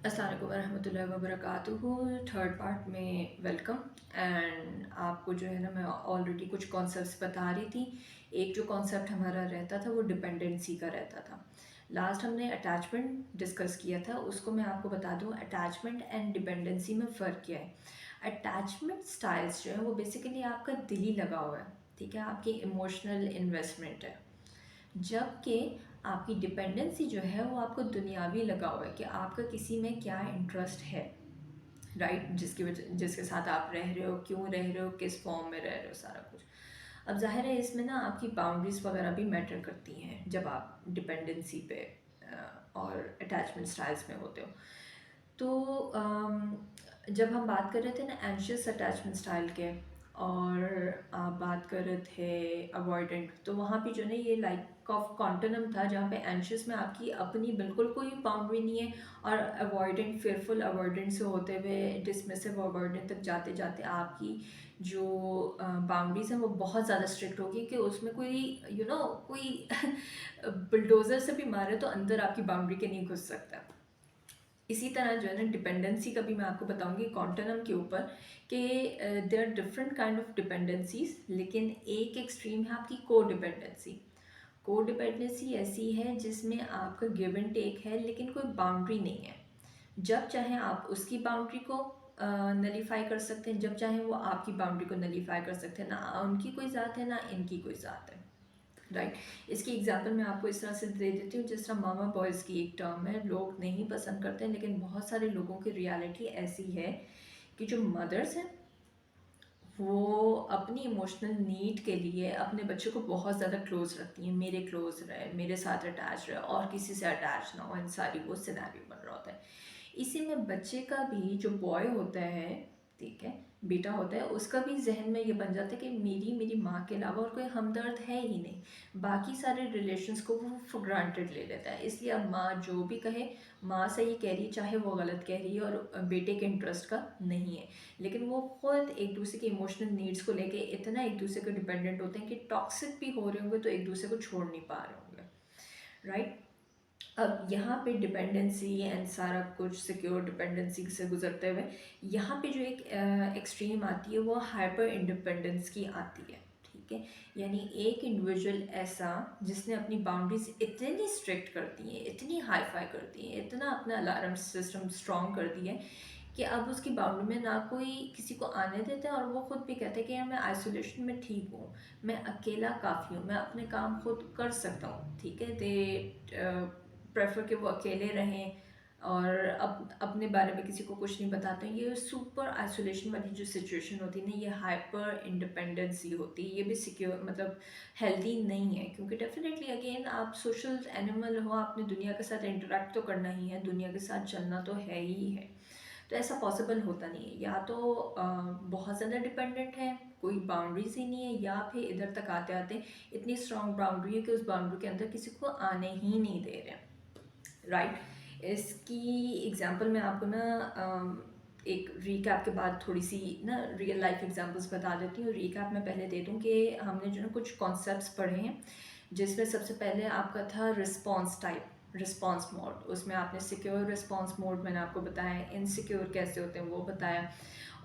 अस्सलाम वालेकुम रहमतुल्लाहि व बरकातुहू। थर्ड पार्ट में वेलकम। एंड आपको जो है ना, मैं ऑलरेडी कुछ कॉन्सेप्ट्स बता रही थी। एक जो कॉन्सेप्ट हमारा रहता था वो डिपेंडेंसी का रहता था। लास्ट हमने अटैचमेंट डिस्कस किया था, उसको मैं आपको बता दूं अटैचमेंट एंड डिपेंडेंसी में फ़र्क क्या है। अटैचमेंट स्टाइल्स जो है वो बेसिकली आपका दिली लगाव है, ठीक है, आपकी इमोशनल इन्वेस्टमेंट है। जबकि आपकी डिपेंडेंसी जो है वो आपको दुनियावी लगा हुआ है कि आपका किसी में क्या इंटरेस्ट है, राइट, जिसके साथ आप रह रहे हो, क्यों रह रहे हो, किस फॉर्म में रह रहे हो, सारा कुछ। अब जाहिर है इसमें ना आपकी बाउंड्रीज वगैरह भी मैटर करती हैं जब आप डिपेंडेंसी पे और अटैचमेंट स्टाइल्स में होते हो। तो जब हम बात कर रहे थे ना एंशियस अटैचमेंट स्टाइल के, और आप बात कर रहे थे अवॉइडेंट, तो वहाँ पे जो है ये लाइक ऑफ कॉन्टिनम था जहाँ पे एंशियस में आपकी अपनी बिल्कुल कोई बाउंड्री नहीं है, और अवॉइडेंट फेयरफुल अवॉइडेंट से होते हुए डिसमिसिव अवॉइडेंट तक जाते जाते आपकी जो बाउंड्रीज हैं वो बहुत ज़्यादा स्ट्रिक्ट होगी कि उसमें कोई कोई बुलडोज़र से भी मारे तो अंदर आपकी बाउंड्री के नहीं घुस सकता। इसी तरह जो है ना डिपेंडेंसी का भी मैं आपको बताऊंगी कॉन्टिनम के ऊपर कि there are different kind of dependencies, लेकिन एक एक्सट्रीम है आपकी को डिपेंडेंसी। को डिपेंडेंसी ऐसी है जिसमें आपका गिव एंड टेक है लेकिन कोई बाउंड्री नहीं है। जब चाहे आप उसकी बाउंड्री को नलीफाई कर सकते हैं, जब चाहे वो आपकी बाउंड्री को नलीफाई कर सकते हैं। ना उनकी कोई ज़ात है ना इनकी कोई ज़ात है, राइट। इसकी एग्जांपल मैं आपको इस तरह से दे देती हूँ, जिस तरह मामा बॉयज़ की एक टर्म है, लोग नहीं पसंद करते हैं लेकिन बहुत सारे लोगों की रियलिटी ऐसी है कि जो मदर्स हैं वो अपनी इमोशनल नीड के लिए अपने बच्चे को बहुत ज़्यादा क्लोज रखती हैं। मेरे क्लोज रहे, मेरे साथ अटैच रहे, और किसी से अटैच ना हो, इन सारी वो सिनेरियो बन रहा होता है। इसी में बच्चे का भी जो बॉय होता है, ठीक है, बेटा होता है, उसका भी जहन में ये बन जाता है कि मेरी माँ के अलावा और कोई हमदर्द है ही नहीं। बाकी सारे रिलेशंस को वो फॉर ग्रांटेड ले लेता है। इसलिए अब माँ जो भी कहे, माँ सही कह रही है चाहे वो गलत कह रही है, और बेटे के इंटरेस्ट का नहीं है। लेकिन वो खुद एक दूसरे के इमोशनल नीड्स को लेके इतना एक दूसरे को डिपेंडेंट होते हैं कि टॉक्सिक भी हो रहे होंगे तो एक दूसरे को छोड़ नहीं पा रहे होंगे, राइट। अब यहाँ पे डिपेंडेंसी एंड सारा कुछ सिक्योर डिपेंडेंसी से गुजरते हुए यहाँ पे जो एक एक्सट्रीम आती है वो हाइपर इंडिपेंडेंस की आती है, ठीक है। यानी एक इंडिविजुअल ऐसा जिसने अपनी बाउंड्रीज इतनी स्ट्रिक्ट कर दी है, इतनी हाई फाई कर दी है, इतना अपना अलार्म सिस्टम स्ट्रॉन्ग कर दिया है कि अब उसकी बाउंड्री में ना कोई किसी को आने देता है, और वो खुद भी कहते हैं कि यार मैं आइसोलेशन में ठीक हूँ, मैं अकेला काफ़ी हूँ, मैं अपने काम खुद कर सकता हूँ, ठीक है। दे प्रेफर कि वो अकेले रहें और अपने बारे में किसी को कुछ नहीं बताते हैं। ये सुपर आइसोलेशन वाली जो सिचुएशन होती है ना, ये हाइपर इंडिपेंडेंसी होती है। ये भी सिक्योर मतलब हेल्दी नहीं है, क्योंकि डेफिनेटली अगेन आप सोशल एनिमल हो, आपने दुनिया के साथ इंटरेक्ट तो करना ही है, दुनिया के साथ चलना तो है ही है। तो ऐसा पॉसिबल होता नहीं है। या तो बहुत ज़्यादा डिपेंडेंट है, कोई बाउंड्रीज ही नहीं है, या फिर इधर तक आते आते इतनी स्ट्रॉन्ग बाउंड्री है कि उस बाउंड्री के अंदर किसी को आने ही नहीं दे रहे, राइट। इसकी एग्जांपल मैं आपको ना एक रीकैप के बाद थोड़ी सी ना रियल लाइफ एग्जांपल्स बता देती हूँ। रीकैप में पहले दे दूँ कि हमने जो ना कुछ कॉन्सेप्ट्स पढ़े हैं, जिसमें सबसे पहले आपका था रिस्पॉन्स टाइप, रिस्पॉन्स मोड। उसमें आपने सिक्योर रिस्पॉन्स मोड मैंने आपको बताया, इनसिक्योर कैसे होते हैं वो बताया,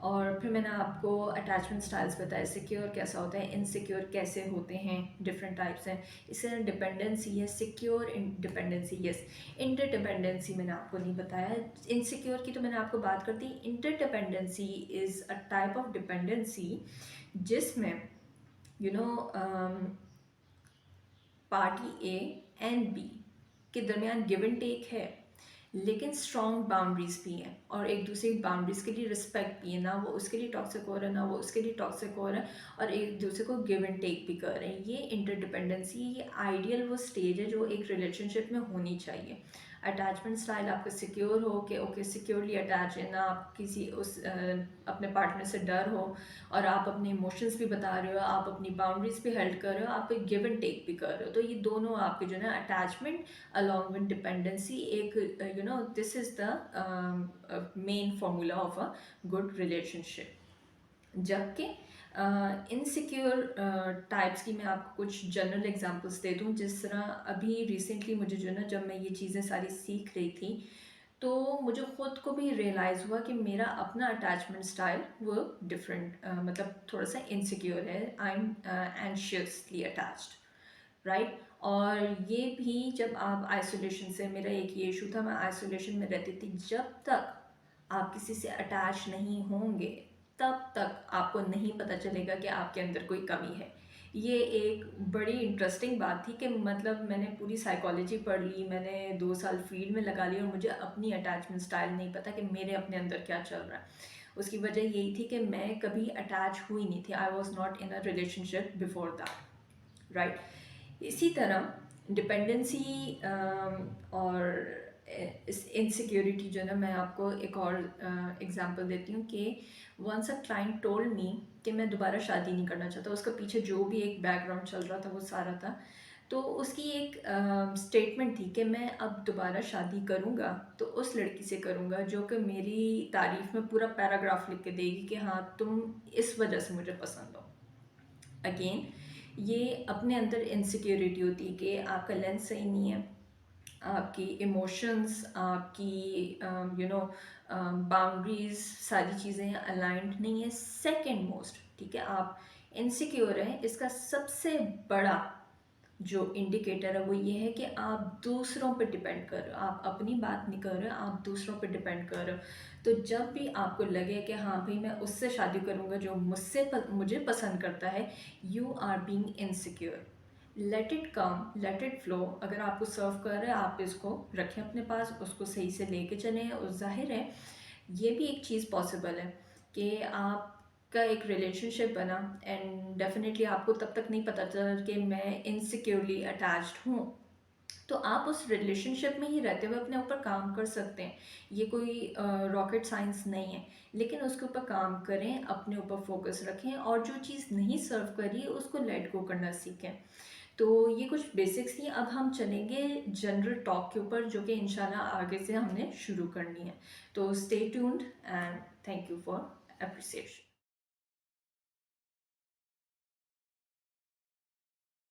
और फिर मैंने आपको अटैचमेंट स्टाइल्स बताए, सिक्योर कैसा होता है, इनसिक्योर कैसे होते हैं, डिफरेंट टाइप्स हैं। इसी तरह डिपेंडेंसी है, सिक्योर डिपेंडेंसी, यस। इंटरडिपेंडेंसी मैंने आपको नहीं बताया। इनसिक्योर की तो मैंने आपको बात कर दी। Interdependency is a type of dependency जिसमें you know party A and B के दरमियान गिव एंड टेक है, लेकिन स्ट्रॉन्ग बाउंड्रीज भी हैं, और एक दूसरे की बाउंड्रीज के लिए रिस्पेक्ट भी है। ना वो उसके लिए टॉक्सिक हो रहा है, ना वो उसके लिए टॉक्सिक हो रहा है, और एक दूसरे को गिव एंड टेक भी कर रहे हैं। ये इंटरडिपेंडेंसी, ये आइडियल वो स्टेज है जो एक रिलेशनशिप में होनी चाहिए। अटैचमेंट स्टाइल आपको सिक्योर हो कि ओके सिक्योरली अटैच है, ना आप किसी अपने पार्टनर से डर हो, और आप अपने इमोशंस भी बता रहे हो, आप अपनी बाउंड्रीज भी हेल्ड कर रहे हो, आप एक गिव एंड टेक भी कर रहे हो। तो ये दोनों आपके जो है ना अटैचमेंट along with dependency एक this is the main formula of a good relationship। जबकि इनसिक्योर टाइप्स की मैं आपको कुछ जनरल एग्जांपल्स दे दूं। जिस तरह अभी रिसेंटली मुझे जो है ना, जब मैं ये चीज़ें सारी सीख रही थी, तो मुझे ख़ुद को भी रियलाइज़ हुआ कि मेरा अपना अटैचमेंट स्टाइल वो डिफरेंट, मतलब थोड़ा-सा इनसिक्योर है। I am anxiously attached, right? और ये भी जब आप आइसोलेशन से, मेरा एक ये इशू था, मैं आइसोलेशन में रहती थी। जब तक आप किसी से अटैच नहीं होंगे, तब तक आपको नहीं पता चलेगा कि आपके अंदर कोई कमी है। ये एक बड़ी इंटरेस्टिंग बात थी कि मतलब मैंने पूरी साइकोलॉजी पढ़ ली, मैंने 2 साल फील्ड में लगा लिया और मुझे अपनी अटैचमेंट स्टाइल नहीं पता कि मेरे अपने अंदर क्या चल रहा है। उसकी वजह यही थी कि मैं कभी अटैच हुई नहीं थी। I was not in a relationship before that, right? इसी तरह डिपेंडेंसी और इस इनसिक्योरिटी जो है ना, मैं आपको एक और एग्जांपल देती हूँ कि once a client told me कि मैं दोबारा शादी नहीं करना चाहता। उसका पीछे जो भी एक बैकग्राउंड चल रहा था वो सारा था। तो उसकी एक स्टेटमेंट थी कि मैं अब दोबारा शादी करूँगा तो उस लड़की से करूँगा जो कि मेरी तारीफ़ में पूरा पैराग्राफ लिख के देगी कि हाँ, तुम इस वजह से मुझे पसंद हो। अगेन, ये अपने अंदर इनसिक्योरिटी होती है कि आपका लेंस सही नहीं है, आपकी इमोशंस, आपकी बाउंड्रीज, सारी चीज़ें अलाइंड नहीं है। सेकंड मोस्ट, ठीक है, आप इनसिक्योर हैं, इसका सबसे बड़ा जो इंडिकेटर है वो ये है कि आप दूसरों पे डिपेंड कर रहे हो। आप अपनी बात नहीं कर रहे हो, आप दूसरों पे डिपेंड कर रहे हो। तो जब भी आपको लगे कि हाँ भाई, मैं उससे शादी करूँगा जो मुझे पसंद करता है, you are being insecure. Let it come, let it flow. अगर आपको सर्व कर रहा है, आप इसको रखें अपने पास, उसको सही से लेके चलें। और जाहिर है ये भी एक चीज़ पॉसिबल है कि आपका एक रिलेशनशिप बना एंड डेफिनेटली आपको तब तक नहीं पता चला कि मैं इनसिक्योरली अटैच्ड हूँ। तो आप उस रिलेशनशिप में ही रहते हुए अपने ऊपर काम कर सकते हैं। ये कोई रॉकेट साइंस नहीं है, लेकिन उसके ऊपर काम करें, अपने ऊपर फोकस रखें और जो चीज़ नहीं सर्व करी उसको लेट गो करना सीखें। तो ये कुछ बेसिक्स थी। अब हम चलेंगे जनरल टॉक के ऊपर, जो कि इंशाल्लाह आगे से हमने शुरू करनी है। तो stay tuned and thank you for appreciation.